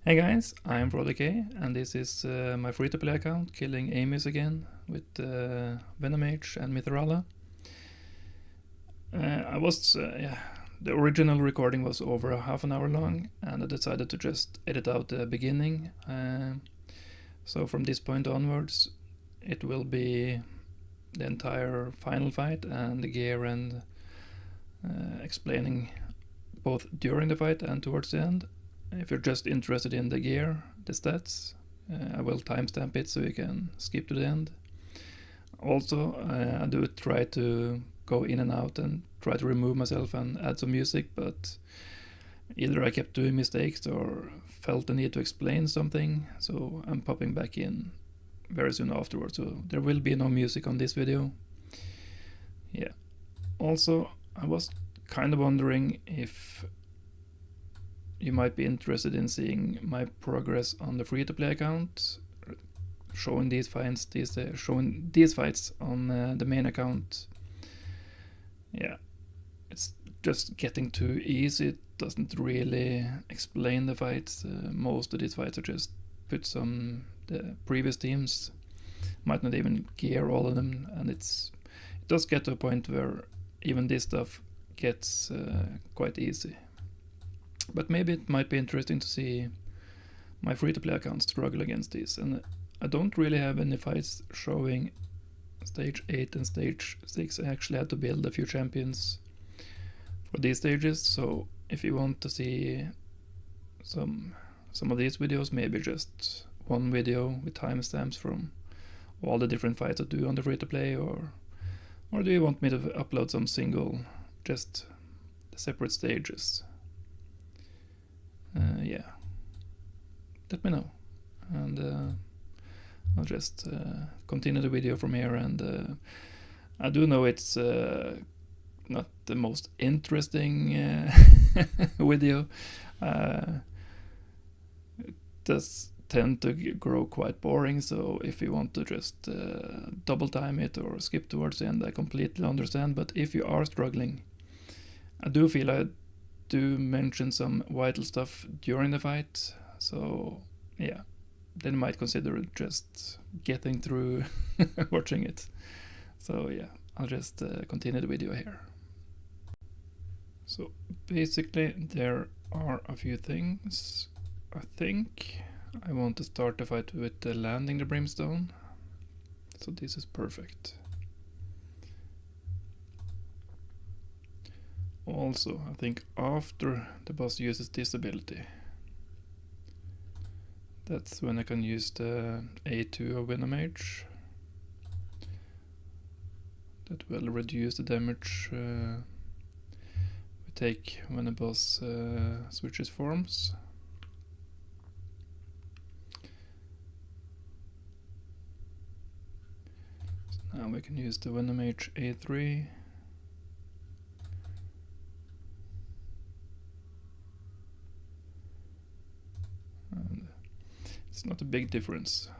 Hey guys, I'm FroTheK, and this is my free-to-play account, killing Amius again with Venomage and Mithrala. The original recording was over half an hour long, and I decided to just edit out the beginning. So from this point onwards, it will be the entire final fight and the gear and explaining both during the fight and towards the end. If you're just interested in the gear, the stats, I will timestamp it so you can skip to the end. Also, I do try to go in and out and try to remove myself and add some music, but either I kept doing mistakes or felt the need to explain something, so I'm popping back in very soon afterwards, so there will be no music on this video. Yeah. Also, I was kind of wondering if you might be interested in seeing my progress on the free-to-play account, showing these fights, on the main account. Yeah, it's just getting too easy. It doesn't really explain the fights. Most of these fights are just put some the previous teams, might not even gear all of them, and it does get to a point where even this stuff gets quite easy. But maybe it might be interesting to see my free-to-play account struggle against these. And I don't really have any fights showing stage 8 and stage 6. I actually had to build a few champions for these stages. So if you want to see some of these videos, maybe just one video with timestamps from all the different fights I do on the free-to-play, or do you want me to upload some single, just separate stages? Yeah, let me know, and I'll just continue the video from here. And I do know it's not the most interesting video. It does tend to grow quite boring, so if you want to just double time it or skip towards the end, I completely understand. But if you are struggling, I do feel I do mention some vital stuff during the fight, so yeah, then you might consider just getting through watching it. So yeah, I'll just continue the video here. So basically there are a few things. I think I want to start the fight with landing the brimstone, so this is perfect. Also, I think after the boss uses this ability, that's when I can use the A2 of Venomage. That will reduce the damage we take when the boss switches forms. So now we can use the Venomage A3. It's not a big difference.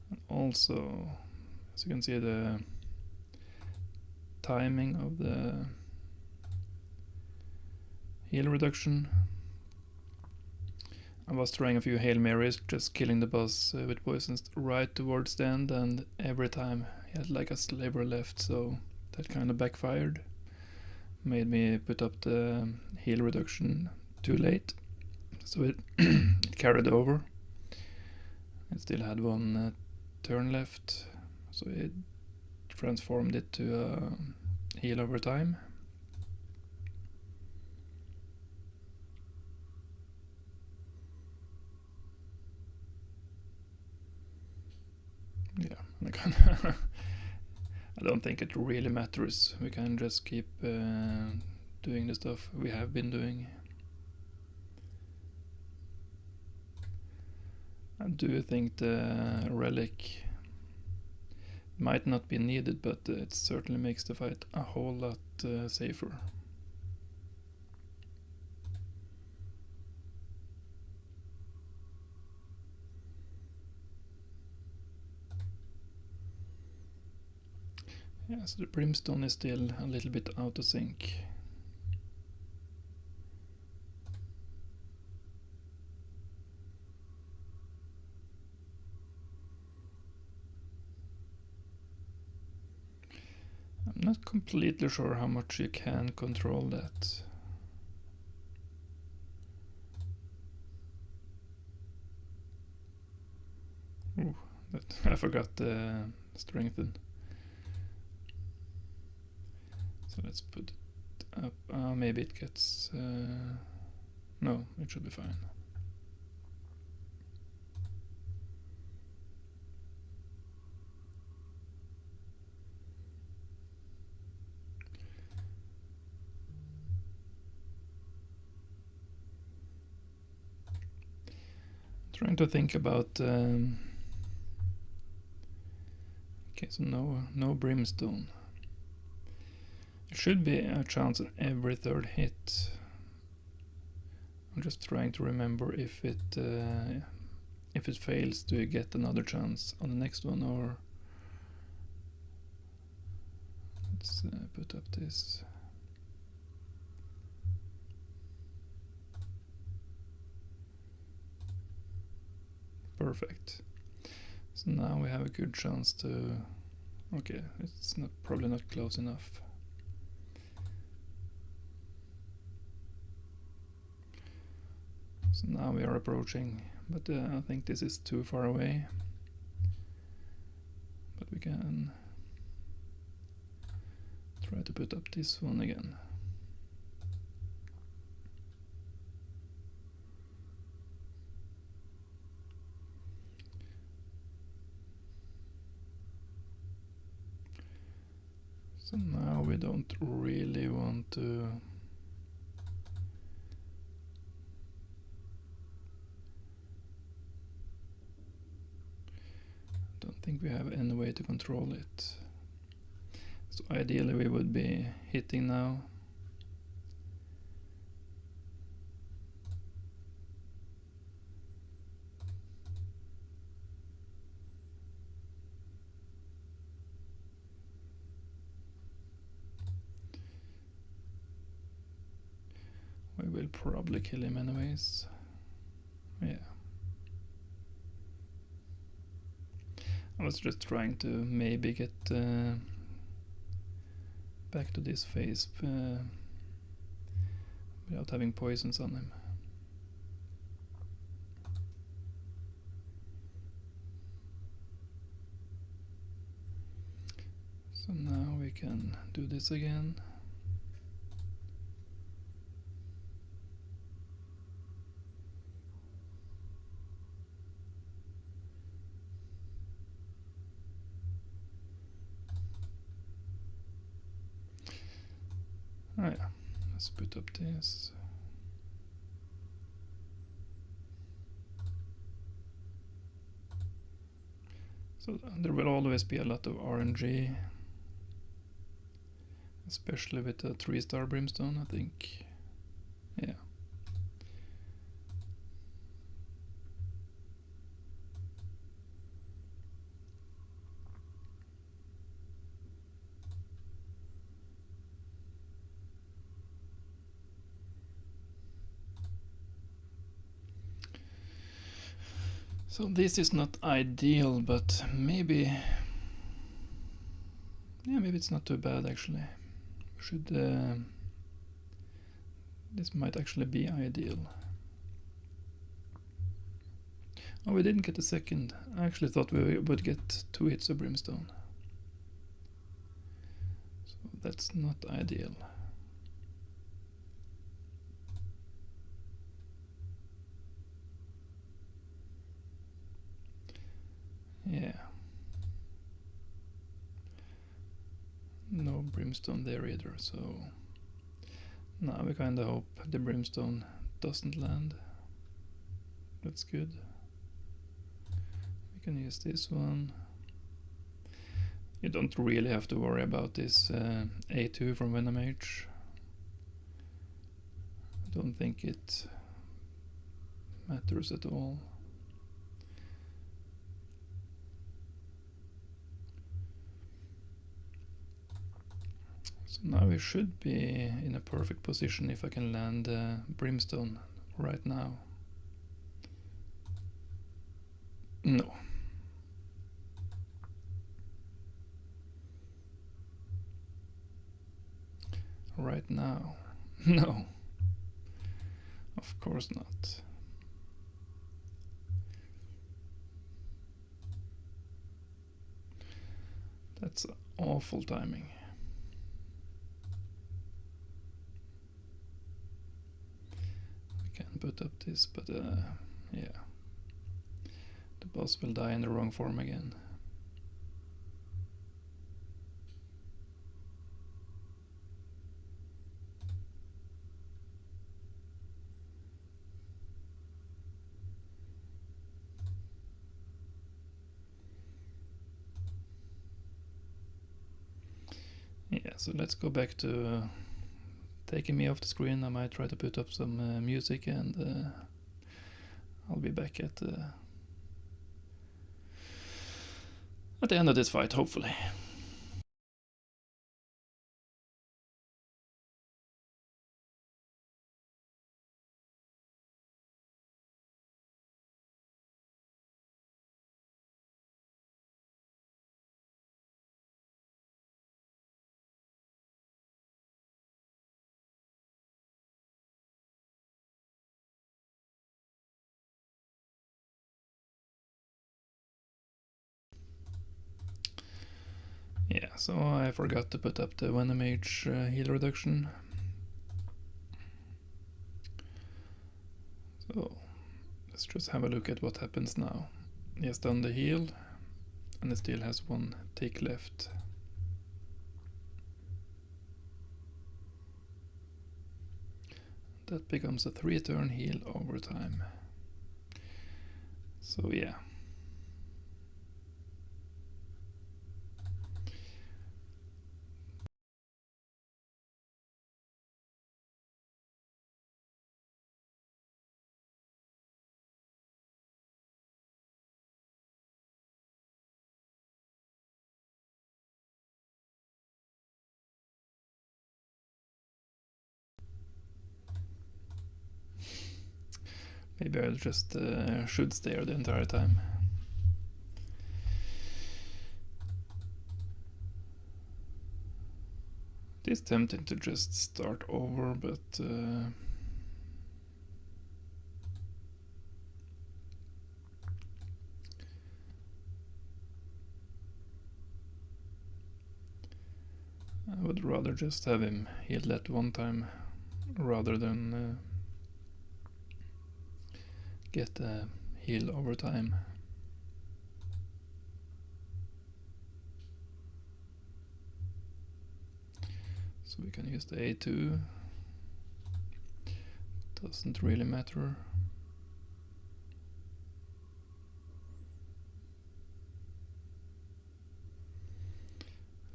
And also, as you can see, the timing of the heal reduction. I was trying a few Hail Marys, just killing the boss with poisons right towards the end, and every time he had like a sliver left, so that kind of backfired. Made me put up the heal reduction too late. So it carried over. It still had one turn left, so it transformed it to heal over time. Yeah, I don't think it really matters. We can just keep doing the stuff we have been doing. I do think the relic might not be needed, but it certainly makes the fight a whole lot safer. Yeah, so the brimstone is still a little bit out of sync. not completely sure how much you can control that. Ooh, I forgot the strengthen. So let's put it up. Maybe it gets... no, it should be fine. Trying to think about... okay, so no brimstone. There should be a chance on every third hit. I'm just trying to remember if it fails, do you get another chance on the next one, or... Let's put up this. Perfect. So now we have a good chance to... Okay, it's probably not close enough. So now we are approaching, but I think this is too far away. But we can try to put up this one again. So now we don't really want to... Don't think we have any way to control it. So ideally we would be hitting now. We will probably kill him anyways. Yeah. I was just trying to maybe get back to this phase without having poisons on him. So now we can do this again. Oh yeah, let's put up this. So there will always be a lot of RNG, especially with a 3-star brimstone, I think. Yeah. So this is not ideal, but maybe... Yeah, maybe it's not too bad actually. Should... this might actually be ideal. Oh, we didn't get a second. I actually thought we would get 2 hits of brimstone. So that's not ideal. Yeah. No brimstone there either, so now we kinda hope the brimstone doesn't land. That's good. We can use this one. You don't really have to worry about this A2 from Venomage. I don't think it matters at all. So now we should be in a perfect position if I can land brimstone right now. No. right now. No, of course not. That's awful timing. I can put up this, but yeah. The boss will die in the wrong form again. Yeah, so let's go back to taking me off the screen. I might try to put up some music, and I'll be back at the end of this fight, hopefully. Yeah, so I forgot to put up the Venom Mage heal reduction. So let's just have a look at what happens now. He has done the heal, and he still has one tick left. That becomes a 3-turn heal over time. So yeah. Maybe I just should stare the entire time. It is tempting to just start over, but I would rather just have him heal that one time rather than get a heal over time. So we can use the A2. Doesn't really matter.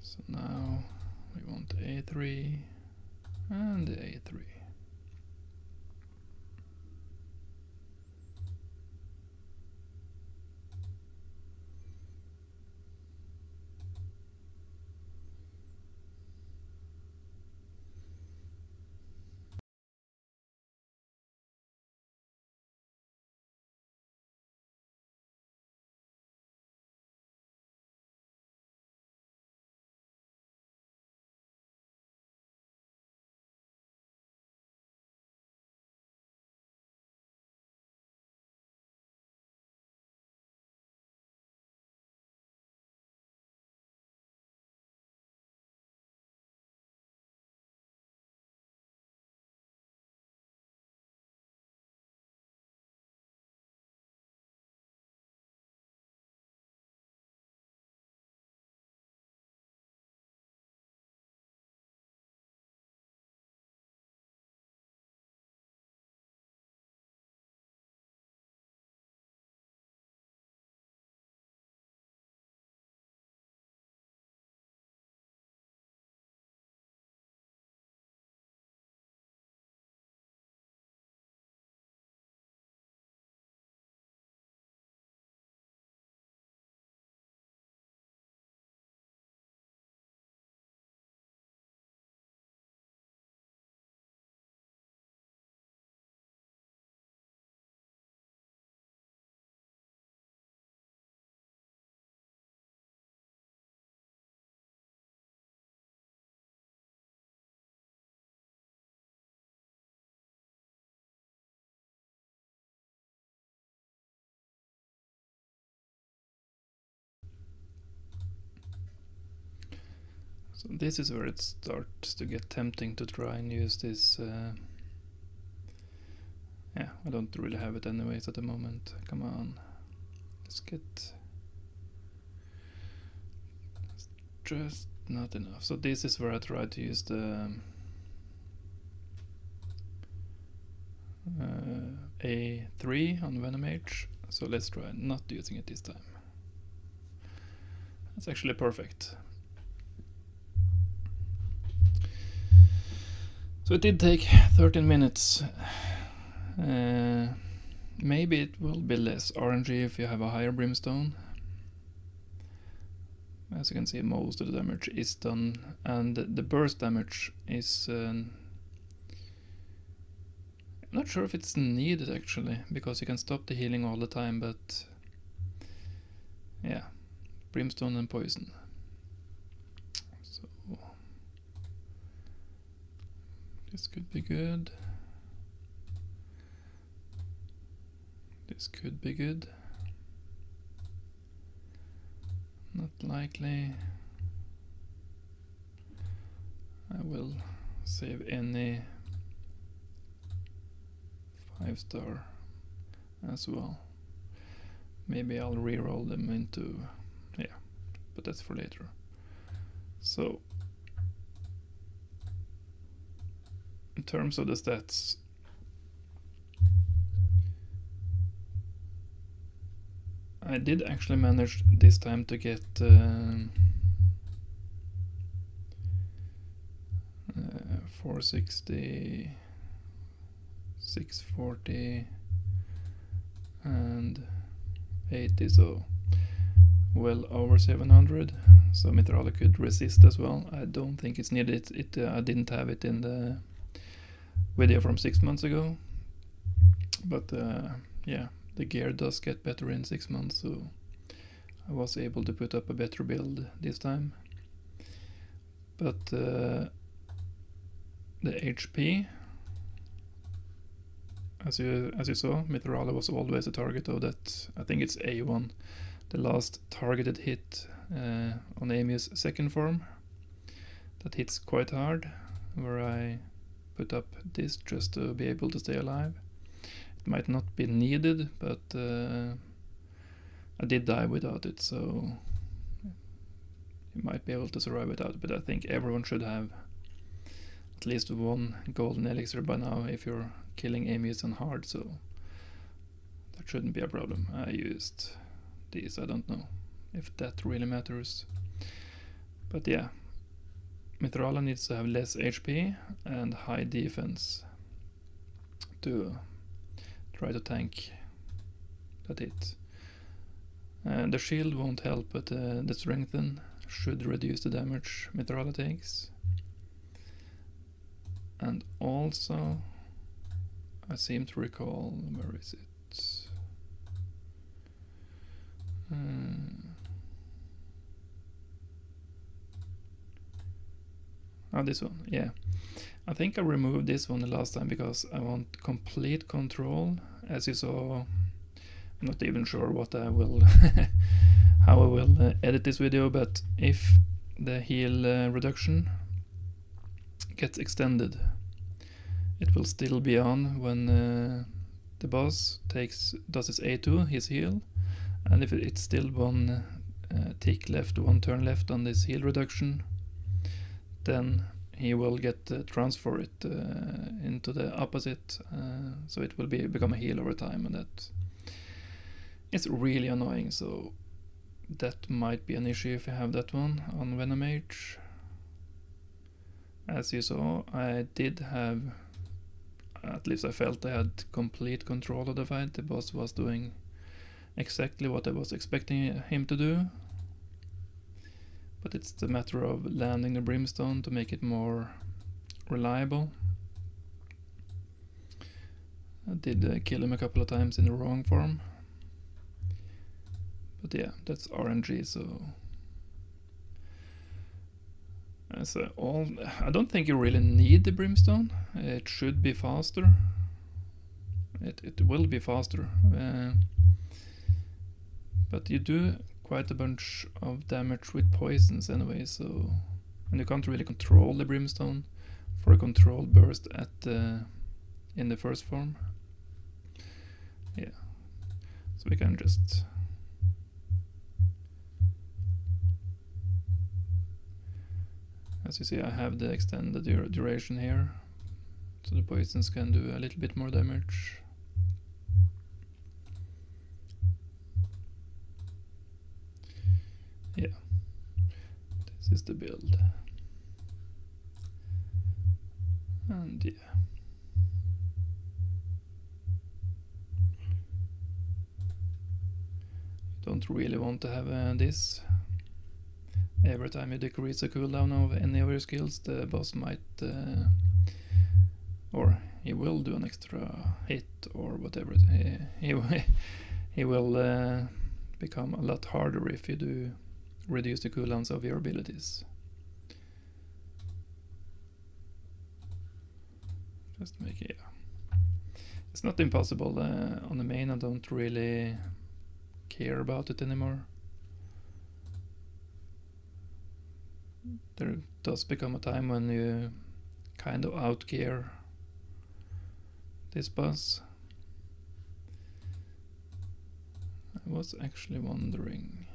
So now we want the A3 and the A3. So this is where it starts to get tempting to try and use this. Yeah, I don't really have it anyways at the moment. Come on, let's get. Just not enough. So this is where I try to use the A3 on VenomH. So let's try not using it this time. That's actually perfect. So it did take 13 minutes. Maybe it will be less RNG if you have a higher brimstone. As you can see, most of the damage is done, and the burst damage is I'm not sure if it's needed actually, because you can stop the healing all the time, but yeah, brimstone and poison. So this could be good. This could be good. Not likely. I will save any 5-star as well. Maybe I'll reroll them into, yeah, but that's for later. So in terms of the stats, I did actually manage this time to get 460, 640 and 80, so well over 700. So Mithrala could resist as well. I don't think it's needed. I didn't have it in the video from 6 months ago, but yeah, the gear does get better in 6 months, so I was able to put up a better build this time. But the HP, as you saw, Mithrala was always a target of that. I think it's A1, the last targeted hit on Amius' second form. That hits quite hard, where I put up this just to be able to stay alive. It might not be needed, but I did die without it, so you might be able to survive without it. But I think everyone should have at least one golden elixir by now if you're killing Amius on hard, so that shouldn't be a problem. I used these, I don't know if that really matters. But yeah, Mithrala needs to have less HP and high defense to try to tank that hit. The shield won't help, but the strengthen should reduce the damage Mithrala takes. And also, I seem to recall, where is it? Oh, this one, yeah. I think I removed this one the last time because I want complete control. As you saw, I'm not even sure what I will how I will edit this video, but if the heal reduction gets extended, it will still be on when the boss does his A2, his heal, and if it's still one tick left, one turn left on this heal reduction, then he will get transfer it into the opposite, so it will become a heal over time, and that is really annoying. So that might be an issue if you have that one on VenomH. As you saw, I did have, at least I felt I had complete control of the fight. The boss was doing exactly what I was expecting him to do. But it's the matter of landing the brimstone to make it more reliable. I did kill him a couple of times in the wrong form. But yeah, that's RNG, so... I don't think you really need the brimstone. It should be faster. It will be faster. But you do quite a bunch of damage with poisons anyway, so And you can't really control the brimstone for a control burst at in the first form. Yeah, so we can just as you see, I have the extended duration here, so the poisons can do a little bit more damage. Yeah, this is the build. And yeah. You don't really want to have this. Every time you decrease the cooldown of any of your skills, the boss might, or he will do an extra hit or whatever. He will become a lot harder if you do reduce the cooldowns of your abilities. Just make it, yeah. It's not impossible. On the main, I don't really care about it anymore. There does become a time when you kind of outgear this boss. I was actually wondering.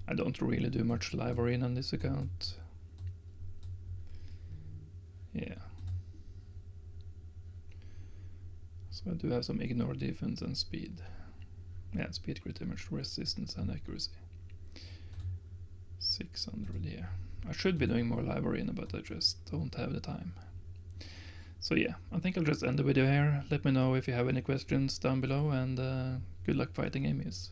I don't really do much live arena on this account. Yeah. So I do have some ignore defense and speed. Yeah, speed, crit damage, resistance and accuracy. 600, yeah. I should be doing more live arena, but I just don't have the time. So yeah, I think I'll just end the video here. Let me know if you have any questions down below, and good luck fighting Amius.